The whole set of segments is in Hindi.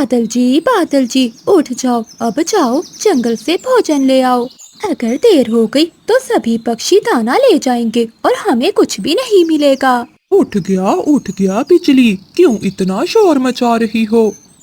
बादल जी उठ जाओ, अब जाओ जंगल से भोजन ले आओ। अगर देर हो गई तो सभी पक्षी दाना ले जाएंगे और हमें कुछ भी नहीं मिलेगा। उठ गया बिजली, क्यों इतना शोर मचा रही हो?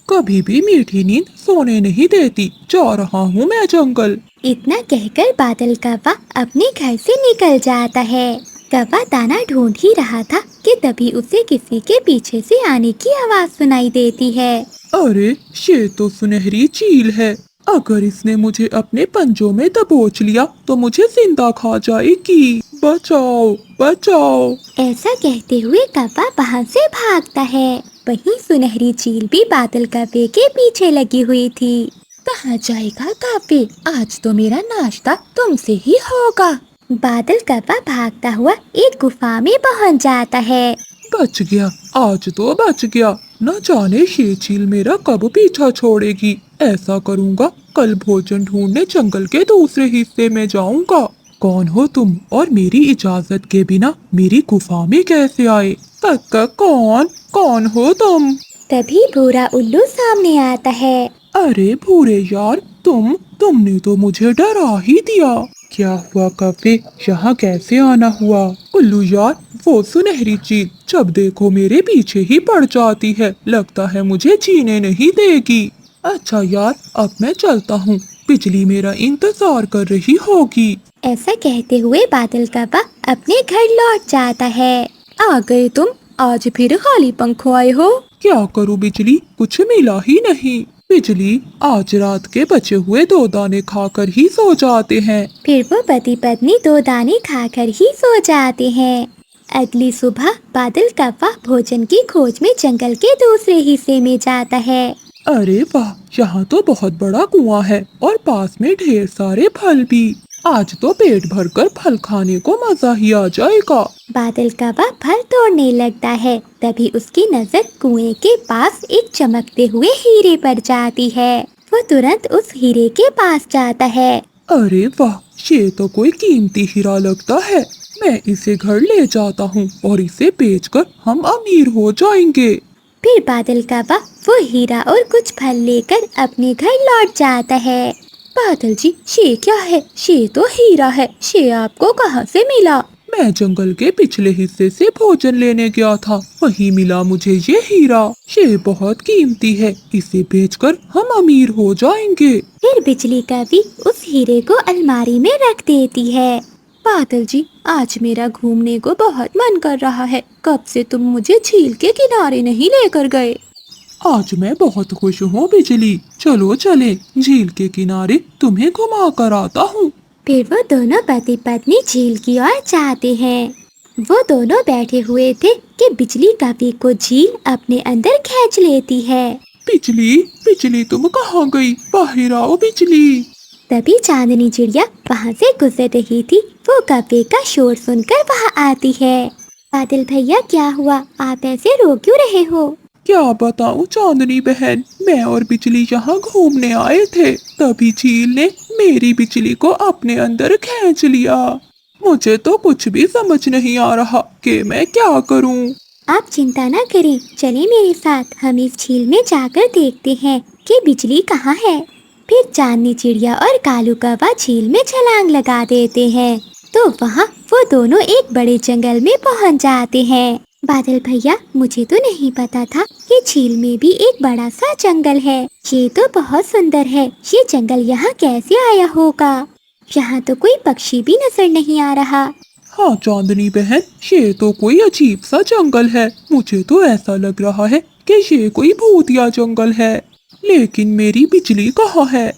कभी भी मीठी नींद सोने नहीं देती। जा रहा हूँ मैं जंगल। इतना कहकर बादल कौवा अपने घर से निकल जाता है। कौवा दाना ढूंढ ही रहा था कि तभी उसे किसी के पीछे से आने की आवाज सुनाई देती है। अरे, ये तो सुनहरी चील है। अगर इसने मुझे अपने पंजों में दबोच लिया तो मुझे जिंदा खा जाएगी। बचाओ, बचाओ। ऐसा कहते हुए कौवा वहाँ से भागता है। वहीं सुनहरी चील भी बादल कौवे के पीछे लगी हुई थी। कहाँ जाएगा कौवे, आज तो मेरा नाश्ता तुमसे ही होगा। बादल कौवा भागता हुआ एक गुफा में पहुँच जाता है। बच गया, आज तो बच गया। न जाने ये चील मेरा कब पीछा छोड़ेगी। ऐसा करूँगा, कल भोजन ढूंढने जंगल के दूसरे हिस्से में जाऊँगा। कौन हो तुम और मेरी इजाजत के बिना मेरी गुफा में कैसे आए? कक्का, कौन कौन हो तुम? तभी भूरा उल्लू सामने आता है। अरे भूरे यार, तुमने तो मुझे डरा ही दिया। क्या हुआ कव्वे, यहाँ कैसे आना हुआ? उल्लू यार, वो सुनहरी चील जब देखो मेरे पीछे ही पड़ जाती है। लगता है मुझे जीने नहीं देगी। अच्छा यार, अब मैं चलता हूँ। बिजली मेरा इंतजार कर रही होगी। ऐसा कहते हुए बादल कौवा अपने घर लौट जाता है। आ गए तुम, आज फिर खाली पंखों आए हो। क्या करूँ बिजली, कुछ मिला ही नहीं। बिजली, आज रात के बचे हुए 2 दाने खाकर ही सो जाते हैं। फिर वो पति पत्नी 2 दाने खाकर ही सो जाते हैं। अगली सुबह बादल कौवा भोजन की खोज में जंगल के दूसरे हिस्से में जाता है। अरे वाह, यहाँ तो बहुत बड़ा कुआं है और पास में ढेर सारे फल भी। आज तो पेट भरकर फल खाने को मजा ही आ जाएगा। बादल कौवा फल तोड़ने लगता है। तभी उसकी नजर कुएं के पास एक चमकते हुए हीरे पर जाती है। वो तुरंत उस हीरे के पास जाता है। अरे वाह, ये तो कोई कीमती हीरा लगता है। मैं इसे घर ले जाता हूँ और इसे बेचकर हम अमीर हो जाएंगे। फिर बादल कौवा वो हीरा और कुछ फल लेकर अपने घर लौट जाता है। बादल जी, ये क्या है? ये तो हीरा है। ये आपको कहाँ से मिला? मैं जंगल के पिछले हिस्से से भोजन लेने गया था, वहीं मिला मुझे ये हीरा। ये बहुत कीमती है, इसे बेचकर हम अमीर हो जाएंगे। फिर बिजली कौवी उस हीरे को अलमारी में रख देती है। बादल जी, आज मेरा घूमने को बहुत मन कर रहा है। कब से तुम मुझे झील के किनारे नहीं लेकर गए। आज मैं बहुत खुश हूँ बिजली, चलो चले झील के किनारे, तुम्हें घुमा कर आता हूँ। फिर वो दोनों पति पत्नी झील की ओर जाते हैं। वो दोनों बैठे हुए थे कि बिजली कौवी को झील अपने अंदर खींच लेती है। बिजली, बिजली तुम कहाँ गई? बाहर आओ बिजली। तभी चांदनी चिड़िया वहाँ से गुजर रही थी। वो कौवे का शोर सुनकर वहाँ आती है। बादल भैया, क्या हुआ? आप ऐसे रो क्यों रहे हो? क्या बताऊँ चांदनी बहन, मैं और बिजली यहाँ घूमने आए थे, तभी झील ने मेरी बिजली को अपने अंदर खींच लिया। मुझे तो कुछ भी समझ नहीं आ रहा कि मैं क्या करूँ। आप चिंता न करें, चलिए मेरे साथ, हम इस झील में जाकर देखते हैं कि बिजली कहाँ है। फिर चांदनी चिड़िया और कालू कौवा झील में छलांग लगा देते हैं। तो वहाँ वो दोनों एक बड़े जंगल में पहुँच जाते हैं। बादल भैया, मुझे तो नहीं पता था कि झील में भी एक बड़ा सा जंगल है। ये तो बहुत सुंदर है। ये जंगल यहाँ कैसे आया होगा? यहाँ तो कोई पक्षी भी नजर नहीं आ रहा। हाँ चांदनी बहन, ये तो कोई अजीब सा जंगल है। मुझे तो ऐसा लग रहा है कि ये कोई भूतिया जंगल है। लेकिन मेरी बिजली कहाँ है?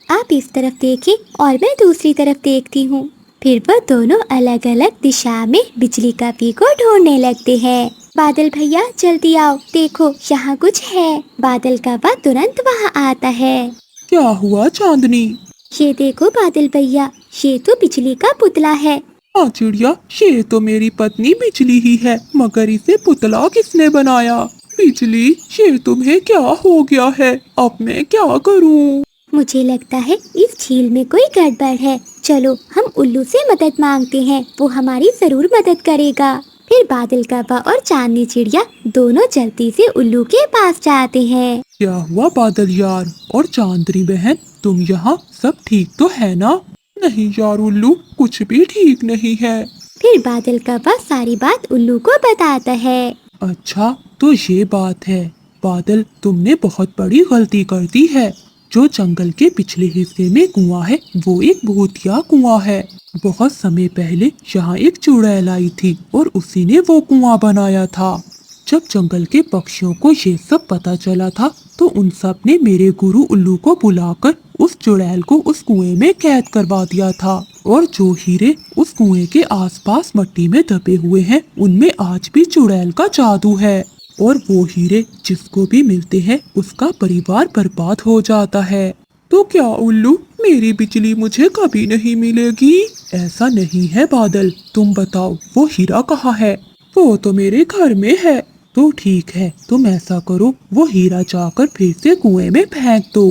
आप इस तरफ देखें और मैं दूसरी तरफ देखती हूँ। फिर वो दोनों अलग अलग दिशा में बिजली कौवी को ढूंढने लगते हैं। बादल भैया, जल्दी आओ, देखो यहाँ कुछ है। बादल कौवा तुरंत वहाँ आता है। क्या हुआ चांदनी? ये देखो बादल भैया, ये तो बिजली का पुतला है। हाँ चिड़िया, ये तो मेरी पत्नी बिजली ही है, मगर इसे पुतला किसने बनाया? बिजली, ये तुम्हें क्या हो गया है? अब मैं क्या करूँ? मुझे लगता है इस झील में कोई गड़बड़ है। चलो हम उल्लू से मदद मांगते हैं, वो हमारी जरूर मदद करेगा। फिर बादल कौवा और चांदनी चिड़िया दोनों जल्दी से उल्लू के पास जाते हैं। क्या हुआ बादल यार और चांदनी बहन, तुम यहाँ सब ठीक तो है ना? नहीं यार उल्लू, कुछ भी ठीक नहीं है। फिर बादल कौवा सारी बात उल्लू को बताता है। अच्छा तो ये बात है। बादल, तुमने बहुत बड़ी गलती कर दी है। जो जंगल के पिछले हिस्से में कुआं है वो एक भूतिया कुआं है। बहुत समय पहले यहाँ एक चुड़ैल आई थी और उसी ने वो कुआं बनाया था। जब जंगल के पक्षियों को ये सब पता चला था तो उन सब ने मेरे गुरु उल्लू को बुलाकर उस चुड़ैल को उस कुएं में कैद करवा दिया था। और जो हीरे उस कुएं के आसपास मिट्टी में दबे हुए हैं उनमें आज भी चुड़ैल का जादू है। और वो हीरे जिसको भी मिलते हैं उसका परिवार बर्बाद हो जाता है। तो क्या उल्लू, मेरी बिजली मुझे कभी नहीं मिलेगी? ऐसा नहीं है बादल, तुम बताओ वो हीरा कहाँ है? वो तो मेरे घर में है। तो ठीक है, तुम ऐसा करो, वो हीरा जाकर फिर से कुएं में फेंक दो।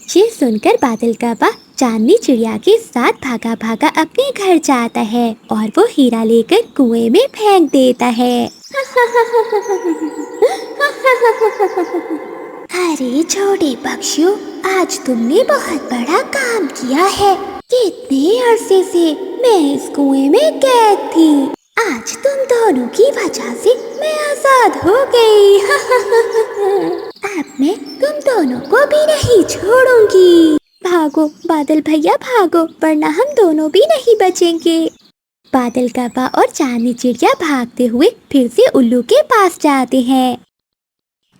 ये सुनकर बादल कौवा चांदनी चिड़िया के साथ भागा भागा अपने घर जाता है और वो हीरा लेकर कुएं में फेंक देता है। अरे छोटे पक्षियों, आज तुमने बहुत बड़ा काम किया है। कितने अरसे से मैं इस कुएं में कैद थी। आज तुम दोनों की वजह से मैं आजाद हो गई। अब मैं तुम दोनों को भी नहीं छोड़ूंगी। भागो बादल भैया भागो, वरना हम दोनों भी नहीं बचेंगे। बादल कौवा और चांदनी चिड़िया भागते हुए फिर से उल्लू के पास जाते हैं।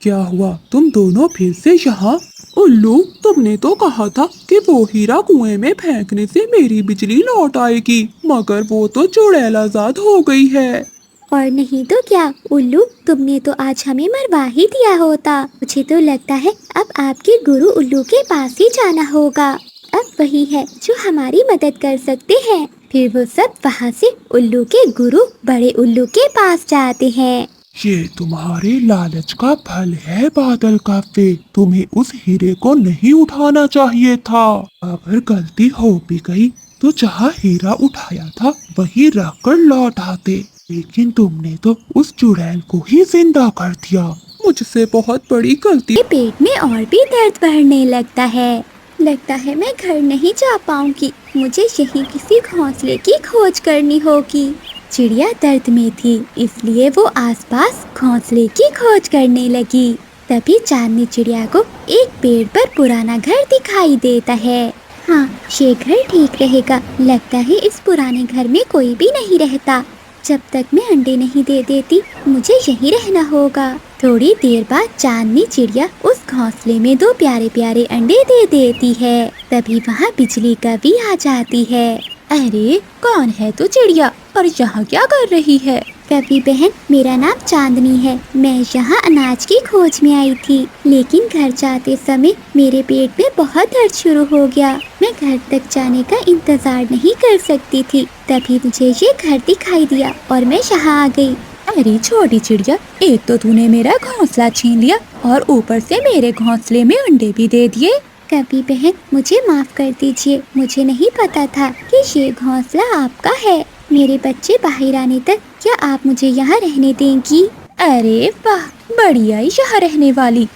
क्या हुआ, तुम दोनों फिर से यहाँ? उल्लू, तुमने तो कहा था कि वो हीरा कुएं में फेंकने से मेरी बिजली लौट आएगी, मगर वो तो चुड़ैल आजाद हो गई है। और नहीं तो क्या उल्लू, तुमने तो आज हमें मरवा ही दिया होता। मुझे तो लगता है अब आपके गुरु उल्लू के पास ही जाना होगा। अब वही है जो हमारी मदद कर सकते हैं। फिर वो सब वहाँ से उल्लू के गुरु बड़े उल्लू के पास जाते हैं। ये तुम्हारे लालच का फल है बादल काफे। तुम्हें उस हीरे को नहीं उठाना चाहिए था। अगर गलती हो भी गई तो जहाँ हीरा उठाया था वही रख कर लौट आते, लेकिन तुमने तो उस चुड़ैल को ही जिंदा कर दिया। मुझसे बहुत बड़ी गलती। पेट में और भी दर्द बढ़ने लगता है मैं घर नहीं जा पाऊंगी। मुझे यहीं किसी घोंसले की खोज करनी होगी। चिड़िया दर्द में थी, इसलिए वो आसपास घोंसले की खोज करने लगी। तभी चांदनी चिड़िया को एक पेड़ पर पुराना घर दिखाई देता है। हाँ, ये घर ठीक रहेगा। लगता है इस पुराने घर में कोई भी नहीं रहता। जब तक मैं अंडे नहीं दे देती मुझे यहीं रहना होगा। थोड़ी देर बाद चांदनी चिड़िया उस घोंसले में दो प्यारे प्यारे अंडे दे देती है। तभी वहाँ बिजली कभी आ जाती है। अरे कौन है तू चिड़िया, और यहाँ क्या कर रही है? कवि बहन, मेरा नाम चांदनी है। मैं यहाँ अनाज की खोज में आई थी, लेकिन घर जाते समय मेरे पेट में बहुत दर्द शुरू हो गया। मैं घर तक जाने का इंतजार नहीं कर सकती थी। तभी मुझे ये घर दिखाई दिया और मैं यहाँ आ गई। अरे छोटी चिड़िया, एक तो तूने मेरा घोंसला छीन लिया और ऊपर से मेरे घोंसले में अंडे भी दे दिए। कवि बहन, मुझे माफ कर दीजिए। मुझे नहीं पता था कि ये घोंसला आपका है। मेरे बच्चे बाहर आने तक क्या आप मुझे यहाँ रहने देंगी? अरे वाह, बढ़िया ही यहाँ रहने वाली।